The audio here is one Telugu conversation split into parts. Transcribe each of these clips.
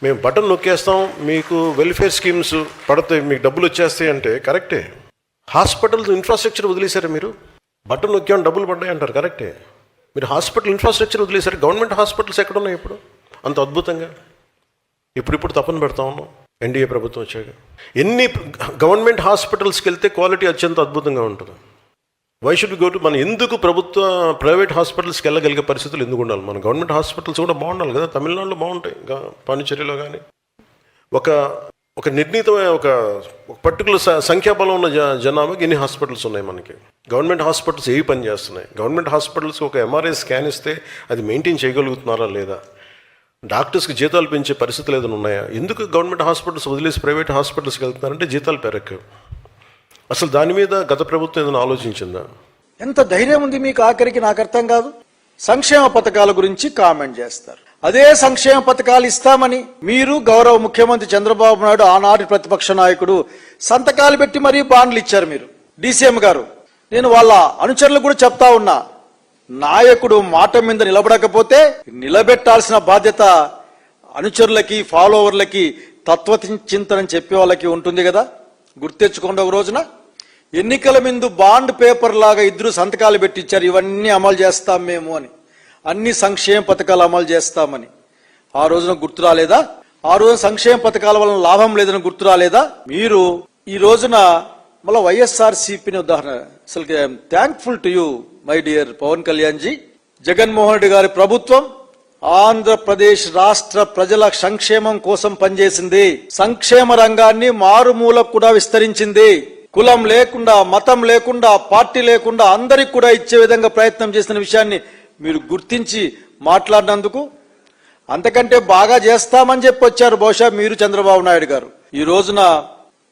మేము బటన్ నొక్కేస్తాం, మీకు వెల్ఫేర్ స్కీమ్స్ పడతాయి, మీకు డబ్బులు వచ్చేస్తాయి అంటే కరెక్టే. హాస్పిటల్స్ ఇన్ఫ్రాస్ట్రక్చర్ వదిలేశారు మీరు. బటన్ నొక్కామని డబ్బులు పడ్డాయి అంటారు, కరెక్టే. మీరు హాస్పిటల్ ఇన్ఫ్రాస్ట్రక్చర్ వదిలేశారు. గవర్నమెంట్ హాస్పిటల్స్ ఎక్కడున్నాయి ఇప్పుడు అంత అద్భుతంగా? ఇప్పుడు తప్పని పెడతా ఉన్నాం ఎన్డీఏ ప్రభుత్వం వచ్చాక. ఎన్ని గవర్నమెంట్ హాస్పిటల్స్కి వెళ్తే క్వాలిటీ అత్యంత అద్భుతంగా ఉంటుంది. వై షుడ్ గో టు మనం ఎందుకు ప్రైవేట్ హాస్పిటల్స్కి వెళ్ళగలిగే పరిస్థితులు ఎందుకు ఉండాలి? మన గవర్నమెంట్ హాస్పిటల్స్ కూడా బాగుండాలి కదా. తమిళనాడులో బాగుంటాయి, పాండిచేరిలో కానీ. ఒక నిర్ణీతమైన ఒక పర్టికులర్ సంఖ్యాబలం ఉన్న జనాభాకి ఎన్ని హాస్పిటల్స్ ఉన్నాయి మనకి. గవర్నమెంట్ హాస్పిటల్స్ ఏవి పని చేస్తున్నాయి? గవర్నమెంట్ హాస్పిటల్స్కి ఒక ఎంఆర్ఐ స్కాన్ ఇస్తే అది మెయింటైన్ చేయగలుగుతున్నారా లేదా? డాక్టర్స్కి జీతాలు పెంచే పరిస్థితులు ఏదైనా ఉన్నాయా? ఎందుకు గవర్నమెంట్ హాస్పిటల్స్ వదిలేసి ప్రైవేట్ హాస్పిటల్స్కి వెళ్తున్నారంటే జీతాలు పెరగవు. అసలు దాని మీద గత ప్రభుత్వం ఏదైనా ఆలోచించిందా? ఎంత ధైర్యం ఉంది మీకు? ఆఖరికి నాకు అర్థం కాదు. సంక్షేమ పథకాల గురించి కామెంట్ చేస్తారు. అదే సంక్షేమ పథకాలు ఇస్తామని మీరు గౌరవ ముఖ్యమంత్రి చంద్రబాబు నాయుడు, ఆనాటి ప్రతిపక్ష నాయకుడు, సంతకాలు పెట్టి మరీ బాండ్లు ఇచ్చారు మీరు. డీసీఎం గారు, నేను వాళ్ళ అనుచరులకు కూడా చెప్తా ఉన్నా, నాయకుడు మాట మీద నిలబడకపోతే నిలబెట్టాల్సిన బాధ్యత అనుచరులకి, ఫాలోవర్లకి, తత్వచింతన చెప్పే వాళ్ళకి ఉంటుంది కదా. గుర్తెచ్చుకోండి, ఒక రోజున ఎన్నికల ముందు బాండ్ పేపర్ లాగా ఇద్దరు సంతకాలు పెట్టించారు, ఇవన్నీ అమలు చేస్తాం మేము అని, అన్ని సంక్షేమ పథకాలు అమలు చేస్తామని. ఆ రోజున గుర్తు రాలేదా? ఆ రోజున సంక్షేమ పథకాల వలన లాభం లేదని గుర్తు రాలేదా? మీరు ఈ రోజున మళ్ళీ వైఎస్ఆర్సీపీని ఉదాహరణ. అసలు thankful to you my dear Pawan Kalyan ji. Jaganmohan Reddy గారి ప్రభుత్వం ఆంధ్రప్రదేశ్ రాష్ట్ర ప్రజల సంక్షేమం కోసం పనిచేసింది. సంక్షేమ రంగాన్ని మారుమూలకు కూడా విస్తరించింది. కులం లేకుండా, మతం లేకుండా, పార్టీ లేకుండా అందరికి కూడా ఇచ్చే విధంగా ప్రయత్నం చేసిన విషయాన్ని మీరు గుర్తించి మాట్లాడినందుకు, అంతకంటే బాగా చేస్తామని చెప్పి వచ్చారు బహుశా మీరు, చంద్రబాబు నాయుడు గారు. ఈ రోజున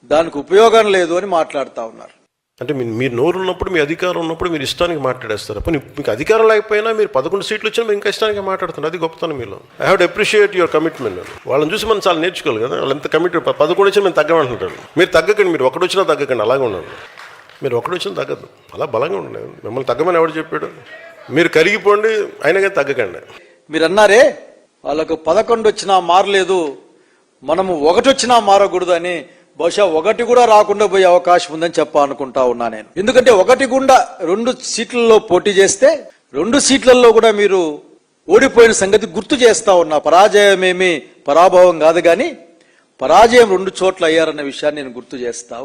దానికి ఉపయోగం లేదు అని మాట్లాడుతూ ఉన్నారు. అంటే మీరు నోరు ఉన్నప్పుడు, మీ అధికారం ఉన్నప్పుడు మీరు ఇష్టానికి మాట్లాడేస్తారు. అప్పుడు మీకు అధికారం లేకపోయినా మీరు 11 సీట్లు వచ్చినా మీరు ఇంకా ఇష్టానికి మాట్లాడుతున్నారు. అది గొప్పతనం మీలో. I have to appreciate your commitment. వాళ్ళని చూసి మనం చాలా నేర్చుకోవాలి కదా. వాళ్ళు ఎంత కమిటెడ్. 11 వచ్చినా మేము తగ్గమంటున్నారు. మీరు తగ్గకండి, మీరు ఒకటి వచ్చినా తగ్గకండి, అలాగే ఉండండి. మీరు ఒకటి వచ్చినా తగ్గదు, అలా బలంగా ఉండండి. మిమ్మల్ని తగ్గమని ఎవడు చెప్పాడు? మీరు కరిగిపోండి, అయినా కానీ తగ్గకండి. మీరు అన్నారే వాళ్ళకు 11 వచ్చినా మారలేదు, మనము 1 వచ్చినా మారకూడదు అని. బహుశా 1 కూడా రాకుండా పోయే అవకాశం ఉందని చెప్పాలనుకుంటా ఉన్నా నేను. ఎందుకంటే 1 గుండా 2 సీట్లలో పోటీ చేస్తే 2 సీట్లలో కూడా మీరు ఓడిపోయిన సంగతి గుర్తు చేస్తా ఉన్నా. పరాజయం ఏమీ పరాభవం కాదు, కానీ పరాజయం 2 చోట్ల అయ్యారన్న విషయాన్ని నేను గుర్తు చేస్తా